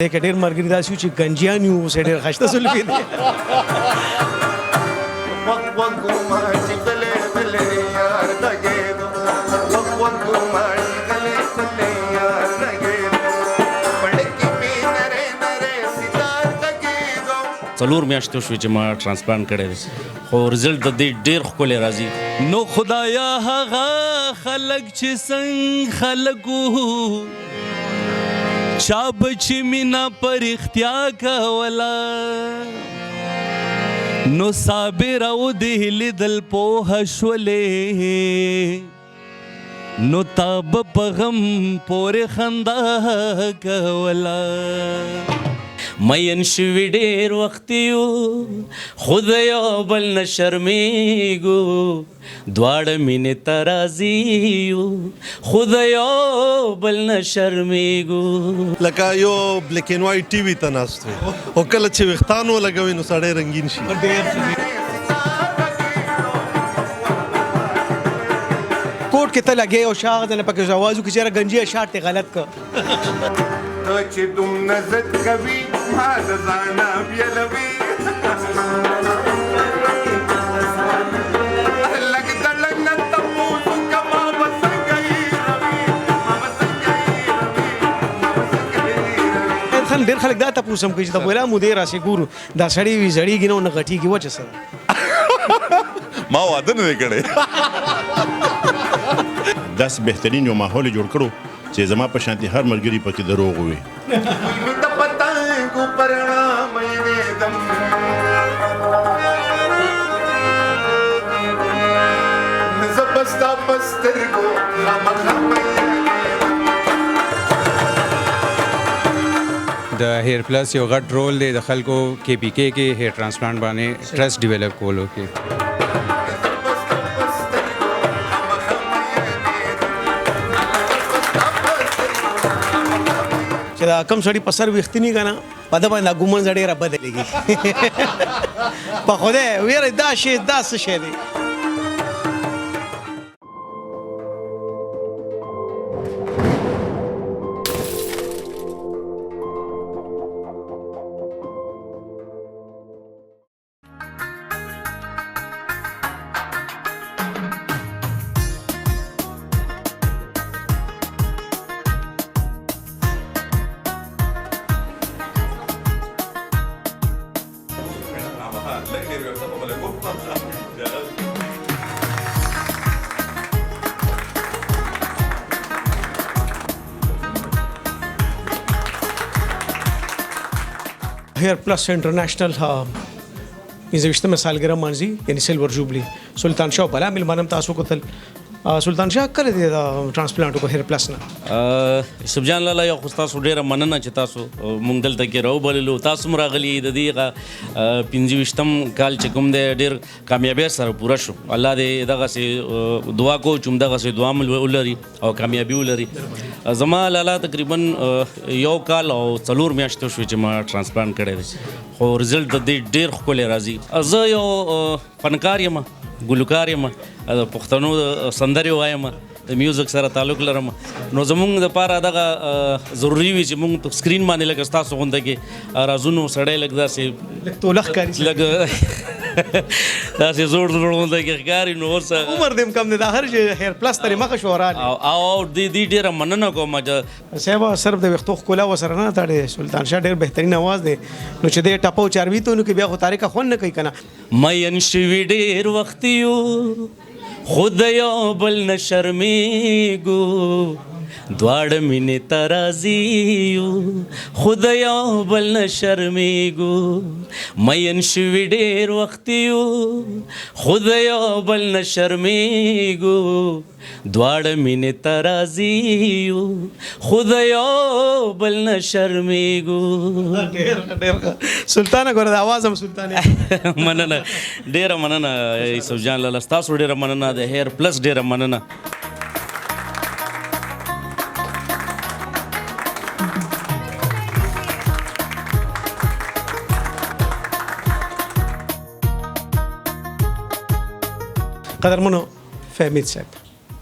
کې ډېر ملګري داسې وو چې ګنجیان یو اوس یې ډېر ښایسته زلفې دي. څلور میاشتې شوې چې ما ټرانسپلانټ کړی دی خو رزلټ د دې ډېر ښکلی راځي. نو خدایا هغه خلک چې څنګه خلک وو چا به چې مینه په رښتیا کوله نو صابره و دې لیدل پوهه شولې نو تا به په غم پورې خندا کوله. مین شوي ډېر وخت یو خو د یو بل نه شرمېږو دواړه مینې ته راضي یو خو د یو بل نه شرمېږو. لکه یو بلیک اینډ وایټ ټي وي ته ناست وي او کله چې ویښتان ولګوي نو سړی رنګین شي. کوټ کې ته لګې او شاغ د نه پکې آواز وکړي چې یاره ګنجی شاټ ته غلط کړ. چې دوم نزد کوي ما د ځانه بیلوي لږ دړه نه تپوس کما وسنګي روي ما وسنګي روي خان ډېر خلک دا تپوس هم کوي چې د ویلا مودې راسې ګورو دا سړی وي زړیږي نه نه غټیږي وجه سره ما واده نه دی کړی. داسې بهترین یو ماحول جوړ کړو چې زما په شانتي هر ملګري پکې دروغ وي. می د پتنګو پرنا مې دم زبستا پسترګو د هیر پلس یو غټ رول دی د خلکو KPK کې هیر ټرانسپلانټ باندې ټرست ډیولپ کولو کې. چې دا کم سړي په سر ویښتني که نه په ده باندې دا ګومنځ ډېره بده لګي. په خدای ویره دا شی دا څه شی دی. هیر پلس انټرنیشنل 25مه سالګرہ مانځي یعنی سلور جوبلی سلطان شاه په لامل منم تاسو کوتل سلطان شاه کله دی دا ټرانسپلانټ کو هیر پلس نه یوسف جان لالا یو خو تاسو ډېره مننه چې تاسو مونږ دلته کې راوبللو تاسو هم راغلي د دې 25م کال چې کوم دی ډېر کامیابۍ سره پوره شو. الله دې دغسې دعا کو چې همدغسې دعا م ولري او کامیابي ولري. زما لالا تقریبا یو کال او 4 میاشتې شوې چې ما ټرانسپلانټ کړی دی خو رزلټ د دې ډېر ښکلی راځي. زه یو فنکار یم ګلوکار یم د پښتنو سندرې وایم د میوزک سره تعلق لرم نو زمونږ دپاره دغه ضروري وي چې مونږ په سکرین باندې لکه ستاسو غونده کې رازونو سړی لږ داسې لږ تولخ ښکاري لږ داسې زوړ غونده کې ښکاري نو اوس عمر دې هم کم دی دا هر شی هیر پلس ترې مخه شو راغلی او دې ډېره مننه کوم صاحب صرف د ویښتو ښکلا ورسره نه تړی. سلطان شاه ډېر بهترین اواز دی نو چې دی ټپه او چاروي ته نو کې بیا خو تاریخه خوند نه کوي که نه. مین شوي ډېر وخت یو خو د یو بل نه شرمېږو دواړه مینې ته راضي یو خو د یو بل نه شرمېږو. مین شوي ډېر وخت یو خو د یو بل نه شرمېږو دواړه مینې ته راضي یو خو د یو بل نه شرمېږو. سلطانه ګوره د اواز هم سلطانه مننه ډېره مننه یوسف جان لالا ستاسو ډېره مننه د هیر پلس ډېره مننه. قدرمنو فهمید صاحب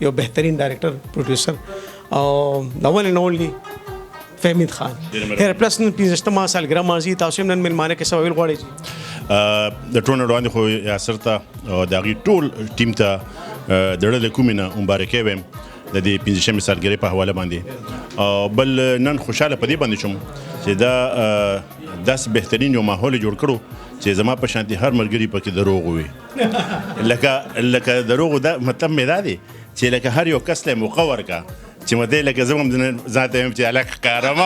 یو بهترین ډایرکټر پروډوسر او د ون اینډ اونلی فهمید خان هیر پلس نن 15مه سالګرا مازی تاسو هم نن ملمانه کې سوال غواړئ د ټورنمنټ باندې خو یاسر ته او د هغې ټول ټیم ته د زړه له کومې نه مبارکۍ وایم د دې 15مې سالګرې په حواله باندې او بل نن خوشحاله په دې باندې شوم چې دا داسې بهترین یو ماحول جوړ کړو چې زما په شانتي هر ملګري پکې دروغ وي لکه دروغ دا مطلب مې دا دی چې لکه هر یو کس له موقع ورکړه چې مته لکه زه هم ځان ته چې الک ښکارم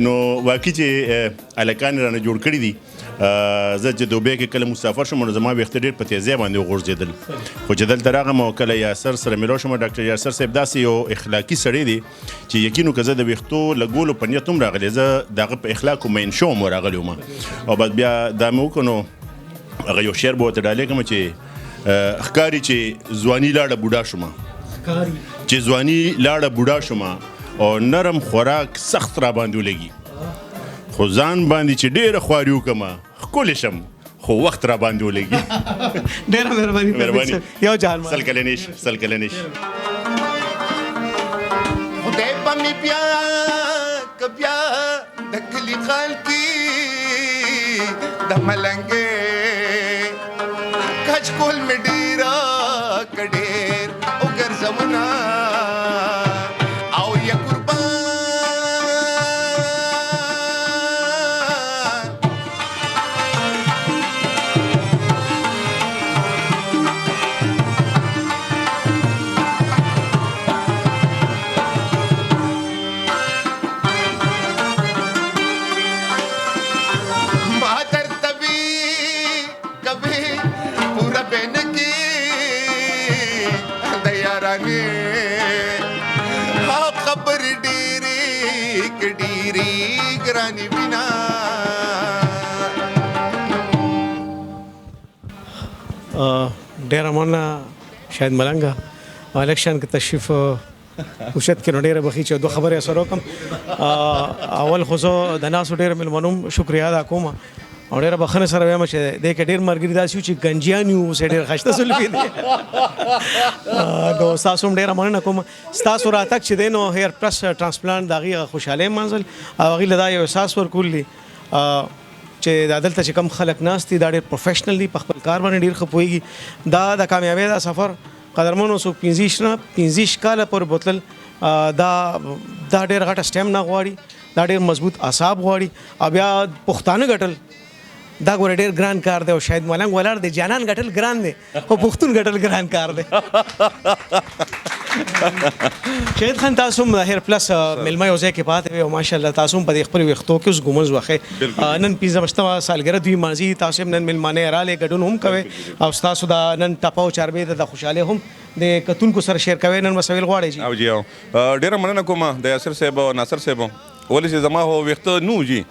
نو واقعي چې الکان رانه جوړ کړي دي زه چې دوبۍ کې کله مسافر شوم نو زما ویښته ډېر په تیزۍ باندې وغورځېدل خو چې دلته راغلم او کله یاسر سره میلاو شوم ډاکټر یاسر صاحب داسې یو اخلاقي سړی دی چې یقین وکړه زه د ویښتو لګولو په نیت هم راغلی زه د هغه په اخلاقو مین شوم راغلی وم او بس بیا دا مې وکړو نو هغه یو شعر به ورته ډالۍ کړم چې ښکاري چې ځواني لاړه بوډا شومه چې ځواني لاړه بوډا شومه او نرم خوراک سخت را باندې ولګي خو ځان باندې چې ډېره خواري وکړمه ښکلی شم خو وخت را باندې ولګي ډېره مهرباني یو جان سل کلنیش خدای په مې بیا که بیا د کلي خال کې د ملنګې کچ کول مې ډېره که ډېر وګرځمونه او یا قربان بہادر تبھی کبھی پورا بین کی دیارانی ہاں خبر ڈیری کڈیری گرانی بنا ډېره مننه شاید ملنګه الیکشن کې تشریف اوشت کې نو ډېره بخي چې دوه خبرې سره وکم اول خو زه د ناسو ډېر ملمنوم شکریا ادا کوم او ډېره بخښنه سره وایم چې دې کې ډېر مرګري داسې چې گنجیان یو سه ډېر خشته سلفي دي نو تاسو هم ډېره مننه کوم تاسو راتګ چې دی نو هیر پلس ټرانسپلانټ د هغې خوشحالۍ منزل او هغې له دا یو احساس ورکول دي چې دا دلته چې کم خلک ناست دي دا ډېر پروفیشنل دي په خپل کار باندې ډېر ښه پوهېږي دا د کامیابۍ دا سفر قدرمنو څوک 15 کاله پورې بوتلل دا ډېر غټه سټیمنا غواړي دا ډېر مضبوط اعصاب غواړي او بیا پښتانه ګټل دا ګوره ډېر ګران کار دی او شاید ملنګ ولاړ دی جانان ګټل ګران دی خو پښتون ګټل ګران کار دی شهید خان تاسو هم د هیر پلس ملمه یو ځای کې پاتې وي او ماشاءالله تاسو هم په دې خپل ویښتو کې اوس ګومز وښئ نن 15مه سالګره دوی ماضي تاسو هم نن ملمانه راغلې ګډون هم کوئ او ستاسو د نن ټپه او چاربې د خوشحالۍ هم د کتونکو سره شیر کوئ نن مسویل غواړئ جی او جی ډیره مننه کوم د یاسر صاحب او ناصر صاحب ولې چې زما هو ویښته نو جی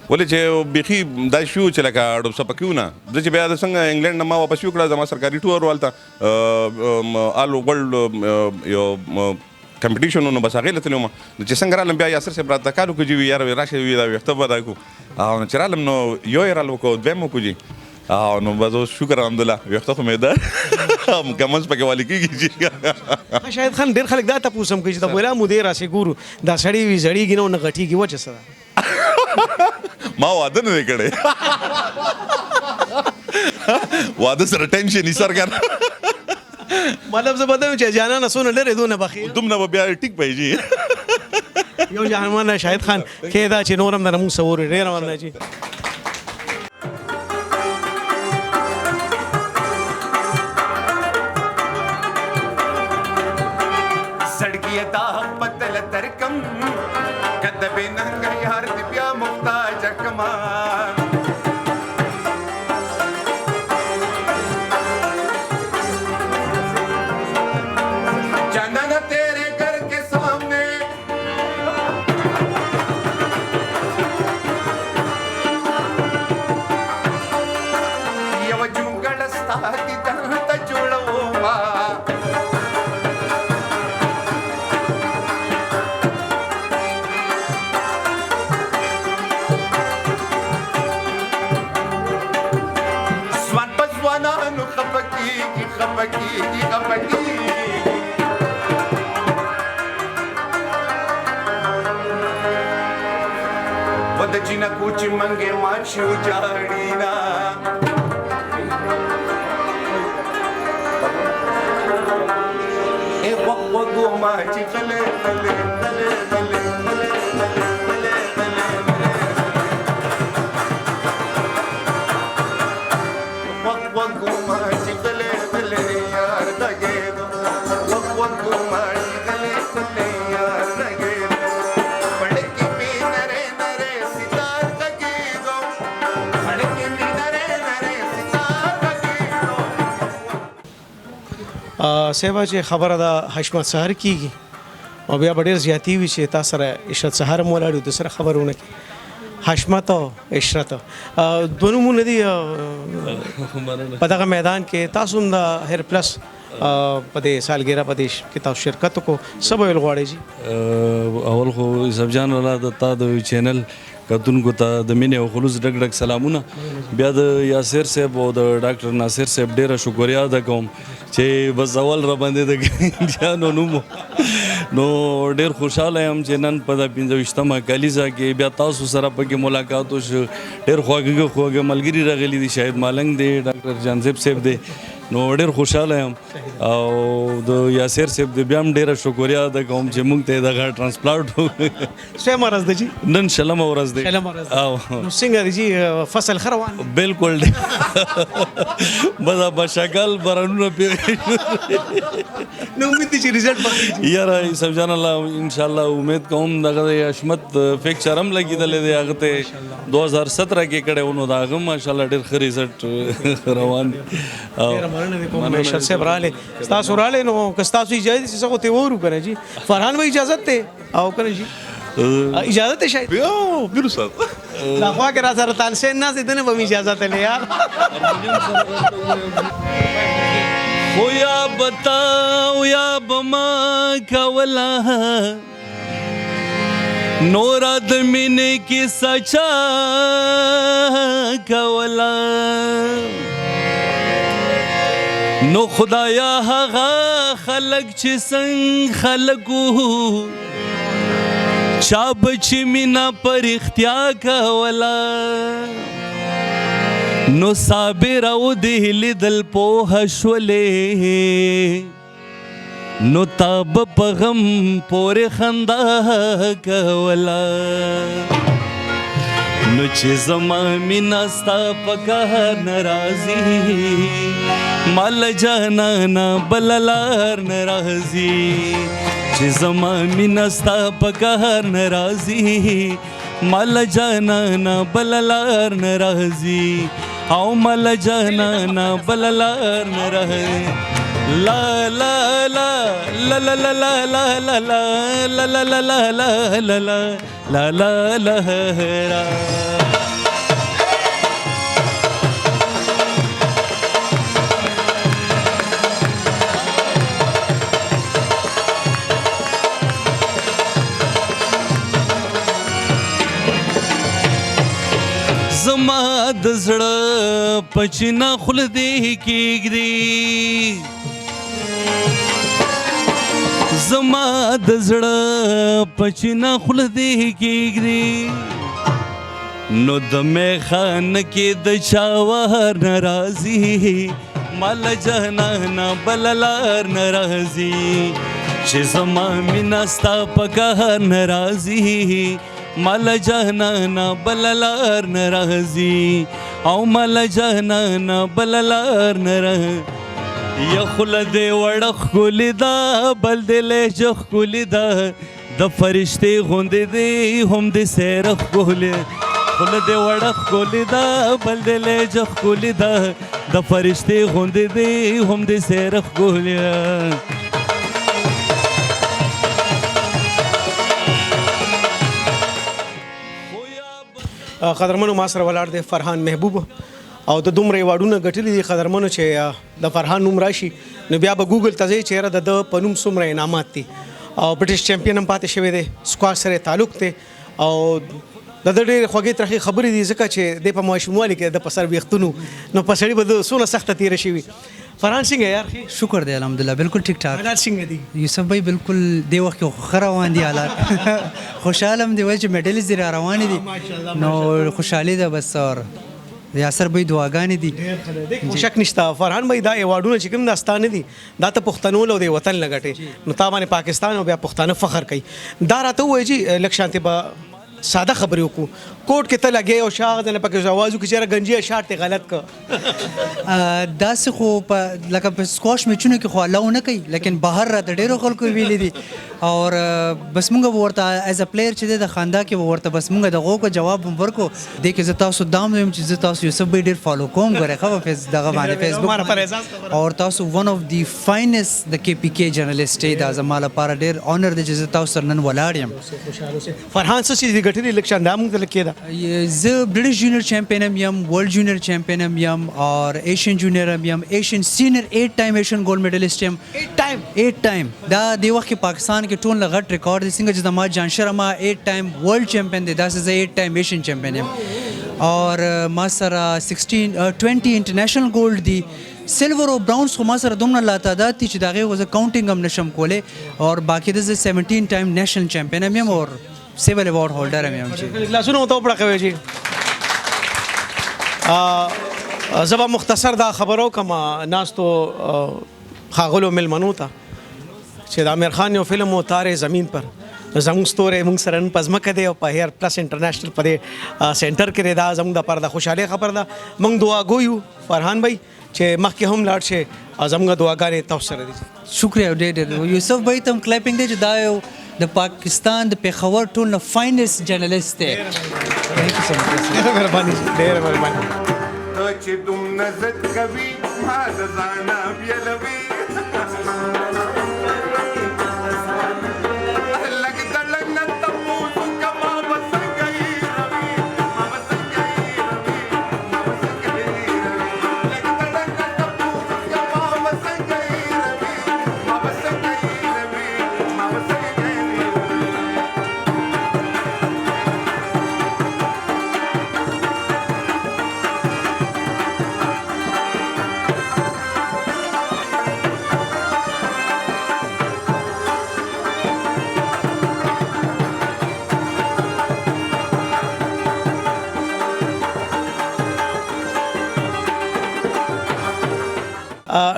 ولې چې بیخي دا شو چې لکه اړو سپکیونه د چې بیا د څنګه انګلند نه ما واپس وکړه زما سرکاري ټور والته آل ورلد یو کمپټیشن نو بس هغې له تللی وم نو چې څنګه رالم بیا یاسر صاحب راته کار وکړو جي یاره راشه وي دا ویښته به دا کړو او نو چې رالم نو یو یې رال وکړو دویم وکړو جي او نو بس اوس شکر الحمدلله ویښته خو مې ده کمنځ پکې والي کېږي جي شاید خان ډېر خلک دا تپوس هم کوي چې د بولا مودې راسې ګورو دا سړی وي زړیږي نو نه غټېږي وجه څه ده ما واده نه دی کړی واده سره ټینشن یې سر کنه مطلب زه بدم چې جانانه څونه لرې دونه بخیر دومره به بیا ټیک پی جي یو جهانمانه شاهد خان کې دا چې نورم د موږ سوورې ډېره مننه جي सड़की दा पतल तरकम कदबे नंग यार दिव्या मुफ्ताज कमा जानना तेरे घर के सामने ये वजूंगड़स्ता दी दंत जुड़वा و د جنکو چې منګې مات شو جاړینا ای وګو ما چې غلې غلې غلې غلې صاحبه چې خبره ده حشمت سهار کیږي او بیا ډېر زیاتی وي چې تاسو سره عشرت سهار مو ولاړو د سره خبرونه کوي حشمت او عشرت دوه نومونه دي په دغه میدان کې تاسو هم د هیر پلس په دې سالګرا په دې کې تاسو شرکت کو سبا ویل غواړئ جی اول خو یوسف جان ولا د تا د چینل کتونکو ته د مینې او خلوص ډک ډک سلامونه بیا د یاسر صاحب او د ډاکټر ناصر صاحب ډیره شکریا ادا کوم چې بس اول را باندې د جانو نومو نو ډیر خوشاله یم چې نن په د 25مه کلیزه کې بیا تاسو سره پکې ملاقات وشو ډیر خواږه ملګري راغلي دي شاهد مالنګ دی ډاکټر جانزیب صاحب دی نو ډیر خوشاله یم او د یاسر صاحب د بیا هم ډیره شکریا ادا کوم چې موږ ته دغه ټرانسپلانټ څه مرز دی جی نن شلمه ورځ دی او نو څنګه دی جی فصل خروان بالکل دی بدا بشکل برانونه پی نو امید دي چې رزلټ پکې یاره سبحان الله ان شاء الله امید کوم دغه حشمت فکچر هم لګیدل دی هغه ته 2017 کې کړه ونو دا هغه ماشاء الله ډیر ښه رزلټ روان دی مننه شر صاحب رااله تاسو رااله نو که تاسو اجازه دي څه ته ورو کنه جی فرحان به اجازه ته او کنه جی اجازه ته شاید بیرو صاحب لا خوا کې را سره تانسین نه دنه به اجازه ته یار خو یا بتاو یا بما کولا نورا د مینې کې سچا کولا نو خدایا هغه خلق چې څنګه خلقو چا بچی مینا پر اختیا کولا نو صابر او دی لیدل پوه شولې نو تاب پغم پورې خندا کولا نو چې زما مینا ستا پکار ناراضي مال جانانا بللار ناراضي چې زما مینا ستا پکار ناراضي مال جانانا بللار ناراضي او مال جانانا بللار ناراضي لا لا لا لا لا لا لا لا لا لا لا لا لا لا لا لا لا لا لا زما د زړه پچنا خل دې کېږدي زما د زړه پچنا خل دې کېږدي نو د میخان کې د چاوار ناراضي مال جهنانا بللار ناراضي چې زما مینا ستا پکار ناراضي مال جهنانا بللار ناراضي او مال جهنانا بللار ناراضي یا خلد وړخ کولیدا بل دل جخ کولیدا د فرشتي غوندې دی هم د سیرخ کولیدا خلد وړخ کولیدا بل دل جخ کولیدا د فرشتي غوندې دی هم د سیرخ کولیدا قدرمنو ما سره ولاړ دی فرحان محبوب او د دومره واډونه غټلې دي قدرمنو چې د فرحان نوم راشي نو بیا به ګوګل ته ځي چې د پنوم څومره انعامات دي او برټش چمپیون هم پاتې شوی دی سکواش سره تعلق دی او د ډېرې خوږې ترخې خبرې دي ځکه چې د په ماشوموالي کې د پسر ویښتونو نو په سړي به د څونه سخته تېره شوي فرحان څنګه یار شکر دی الحمدلله بالکل ټیک ټاک حالات څنګه دي یوسف بھائی بالکل دی وخت کې خو روان دي حالات خوشحاله هم دی وای چې میډلز دی روان دي نو خوشحالي ده بس اور یاسر بھائی دعاګانې دي خو شک نشته فرحان بھائی دا ایوارډونه چې کوم داستانه دي دا ته پښتنو له دی وطن لګټي نو تا باندې پاکستان او بیا پښتانه فخر کوي دا راته وایي چې لکشانته به ساده خبرې وکړو کوټ کې ته لګې او شاغ د نه پکې आवाज وکړي چې رنجي شاټ ته غلط ک داسې خو په لکه په سکواش میچونو کې خو الله نه کوي لیکن بهر را د ډیرو خلکو ویلي دي اور بس مونږ ورته ایز ا پلیئر چې د خندا کې ورته بس مونږ دغه کو جواب ورکو د کې زه تاسو دام ویم چې زه تاسو یوسف بھائی ډیر فالو کوم غره خو په دغه باندې فیسبوک اور تاسو ون اف دی فاینست د کې پی کې جرنالست دا زماله لپاره ډیر اونر د چې تاسو سره نن ولاړ یم فرحان څه چې ګټلې لکشان دا موږ ته کېده زه برټش جونیئر چیمپئن یم ورلد جونیئر چیمپئن یم اور ایشین جونیئر یم ایشین سینیئر 8 ټایم ایشین ګولډ میډلسټ یم 8 ټایم دا د وخت کې پاکستان کې ټول غټ ریکارډ دی څنګه چې د ما جان شرما 8 ټایم ورلد چیمپئن دی دا زه 8 ټایم ایشین چیمپئن یم اور ما سره 20 انټرنیشنل ګولډ دی سلور او براونز خو ما سره دومره لا تعداد دي چې د هغې غوزه کاونټینګ هم نشم کولی اور باقي د زه 17 ټایم نیشنل چیمپئن یم اور سیول ایوارډ هولډر هم یم چې لاسونه ورته وپړقوي چې زه به مختصر دا خبرو کوم ناستو ښاغلو میلمنو ته چې د امیر خان یو فلم و تارې زمین پر زموږ ستوری موږ سره نن په ځمکه دی او په هیر پلس انټرنیشنل په دې سینټر کې دی دا زموږ دپاره د خوشحالۍ خبر ده موږ دعاګو یو فرحان بھائی چې مخکې هم لاړ شي زموږ دعاګانې تاسو سره دي شکریہ ډېر یوسف بھائی ته هم کلیپینګ دی چې دا یو د پاکستان د پېښور ټول نه فاینست جرنالست دی ډېره مهرباني ډېره مهرباني چې دومره زد کوي ما د ځانه بیلوي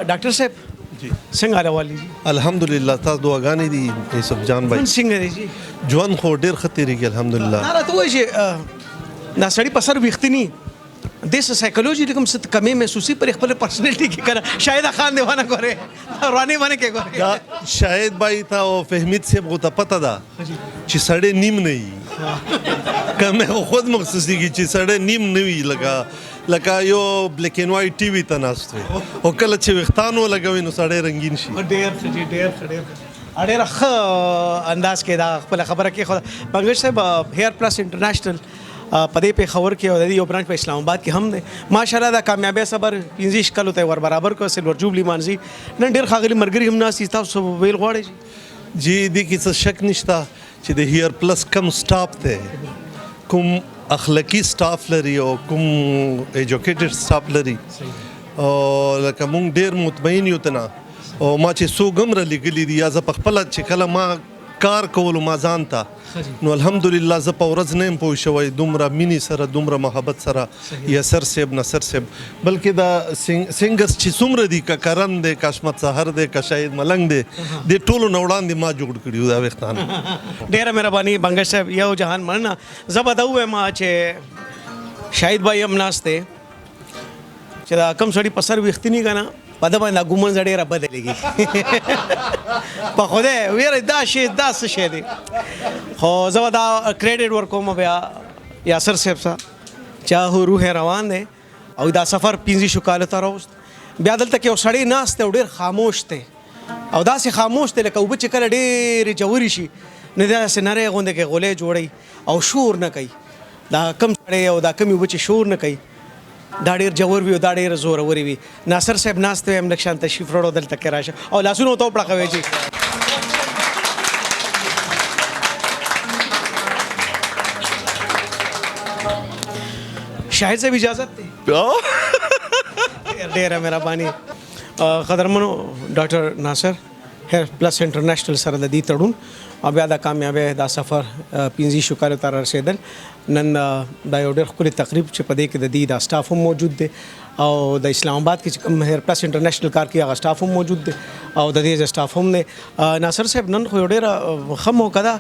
ډاکټر صاحب جی څنګه راوالي جی الحمدلله تاسو دعاګانې دي یوسف جان بھائی څنګه دی جی ژوند خو ډېر ښه تېرېږي الحمدلله دا راته وایي چې دا سړي په سر ویښتني دې سایکولوژي کوم څه کمی محسوسي پر خپل پرسنالټي کې کړه شاید خان دی ونه ګوره رواني باندې کې ګوره دا شاهد بھائی ته او فهمید صاحب خو ته پته ده چې سړی نیم نه وي کمه خود محسوسېږي چې سړی نیم نه وي لکه یو بلیک اینڈ وایټ ټي وي ته ناست وي او کله چې ویښتان ولګوي نو سړی رنګین شي ډېر ښه انداز کې دا خپل خبره کې خو بنګش صاحب هیر پلس انټرنیشنل په دې پېښور کې او د دې یو برانچ په اسلام آباد کې هم دی ماشاءالله دا کامیابی صبر 15 کلو ته ور برابر کو سلور جوبلی مانځي نن ډېر ښاغلي ملګري هم ناستي تاسو ویل غواړئ جی دې کې څه شک نشته چې د هیر پلس کم سټاف دی کوم اخلاقی سټاف لري او کوم ایجوکیټډ سټاف لري او لکه مونږ ډېر مطمئن یو ته نه او ما چې څوک هم رالیږلي دي یا زه پخپله چې کله ما کار کولو ما ځان ته نو الحمدلله زه په ورځ نه یم پوه شوی دومره مینې سره دومره محبت سره یاسر صاحب نصر صاحب بلکې دا سنګرز چې څومره دي که کرن دی که حشمت سهر دی که شاهد ملنګ دی دې ټولو نه وړاندې ما جوړ کړي دا ویښتان ډېره مهرباني بنګش صاحب یو جهان مننه زه به دا ووایم چې شاهد بھائی هم ناست دی چې دا کم سړي په سر ویښتني که نه په ده باندې دا ګومنځ ډېره بده لګي په خدای ویره دا شی دا څه شی دی خو زه به دا کریډټ ورکوم بیا یاسر صاحب سره چې روح روان دی او دا سفر 15 کالو ته راوست بیا دلته کې یو سړی ناست دی او ډېر خاموش دی او داسې خاموش دی لکه اوبه چې کله ډېرې جوړې شي نه داسې نری غوندې کې غولې جوړوي او شور نه کوي دا کم سړی او دا کمې اوبه چې شور نه کوي دا ډېر جوور وي او دا ډېر زورور وي ناصر صاحب ناست وي هم لږ شان تشریف راوړو دلته کې راشه او لاسونه ورته وپړقوئ چې شاهد صاحب اجازت دی ډېره مهرباني قدرمنو ډاکټر ناصر هیر پلس انټرنیشنل سره د دې تړون او بیا د کامیابی دا سفر 15 کالو ته رسیدل نن دا یو ډېر ښکلی تقریب چې په دې کې د دې دا سټاف هم موجود دی او د اسلام آباد کې چې کوم هیر پلس انټرنیشنل کار کوي هغه سټاف هم موجود دی او د دې سټاف هم دی ناصر صاحب نن خو یو ډېره ښه موقع ده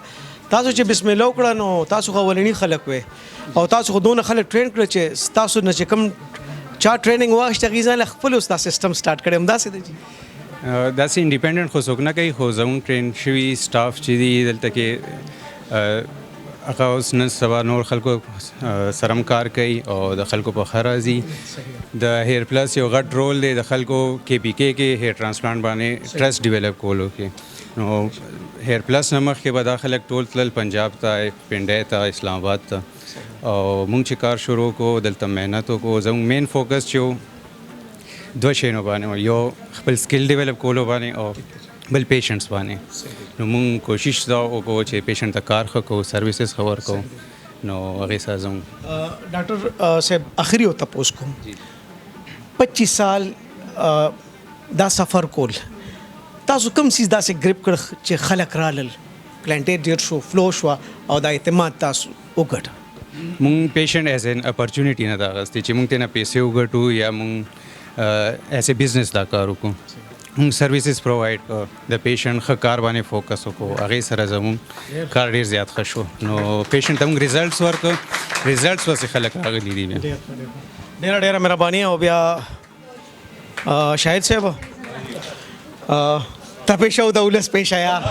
تاسو چې بسم الله وکړه نو تاسو خو ولني خلک وې او تاسو خو دونه خلک ټرین کړ چې تاسو نه چې کوم چا ټریننګ واغشته غیزه خپل اوستا سیستم سٹارټ کړم دا څه دی داسې انډیپندنت خو څوک نه کوي خو زموږ ټرین شوي سټاف چې دي دلته کې هغه اوس نن سبا نور خلکو سره هم کار کوي او د خلکو په ښه راځي د هیر پلس یو غټ رول دی د خلکو KPK کې هیر ټرانسپلانټ باندې ټرسټ ډیولپ کولو کې نو هیر پلس نه مخکې به دا خلک ټول تلل پنجاب ته پنډۍ ته اسلام آباد ته او مونږ چې کار شروع کړو دلته محنت وکړو زموږ مین فوکس چې دوه شیانو باندې یو خپل سکل ډیولپ کولو باندې او بل پیشنټس باندې نو مونږ کوشش دا وکړو چې پیشنټ ته کار ښه کړو سروسز ښه ورکړو نو هغې سره زموږ ډاکټر صاحب اخري یو تپوس کوم 25 سال دا سفر کول تاسو کوم څیز داسې ګریپ کړ چې خلک رالل کلاینټ ډېر شو فلو شو او دا اعتماد تاسو وګټه مونږ پیشنټ ایز این اپرچونیټي نه دا غوښتې چې مونږ ترنه پیسې وګټو یا مونږ ایز ا بزنس دا کار وکړو مونږ سروسز پرووایډ کړو د پیشنټ ښه کار باندې فوکس وکړو هغې سره زموږ کار ډېر زیات ښه شو نو پیشنټ ته مونږ ریزلټس ورکړو ریزلټس ورسې خلک راغلي دي بیا ډېره مهرباني او بیا شاهد صاحب تپې شو د ولس پیشه یار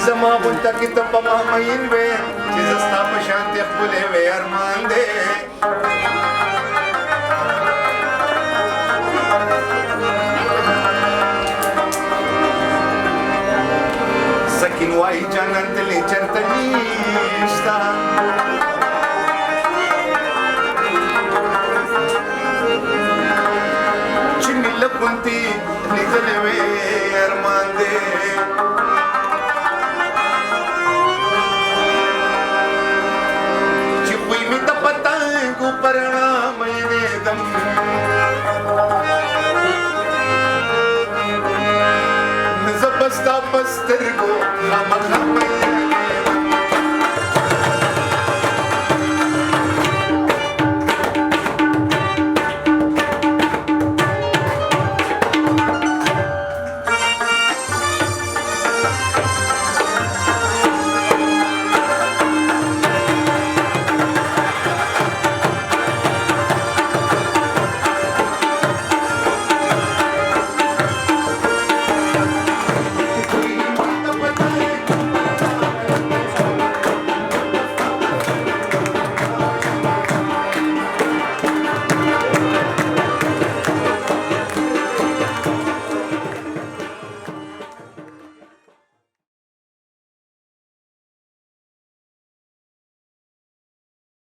زما غونټه کې ته په ما مین وې چې زه ستا په شانتې ښکلی وې ارمان دی سکین وایي جانان تلې چېرته نشته چې مې له غونټې لیدلې وې ارمان دی زبستا پستر